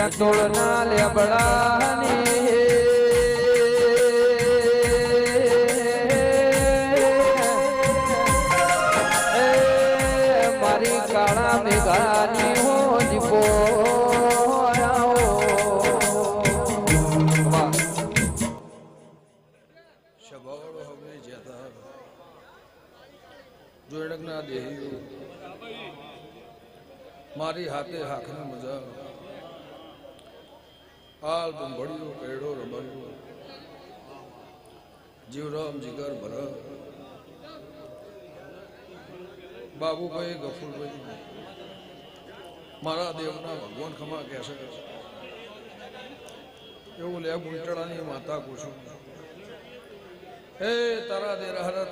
ટોળના લેબડાની મારી કાળા મેઘાની હો દીપો જોડકના દેહી મારી હાથે હાખને મજા હાલ બંભળ્યો કેડો રબડ્યો જીવરામ જીગર ભર બાબુભાઈ ગફુરભાઈ મારા દેવના ભગવાન ખમા કહેશે એવું લે ગુંટડાની માતા કુસુમ હે તારા દે રહરા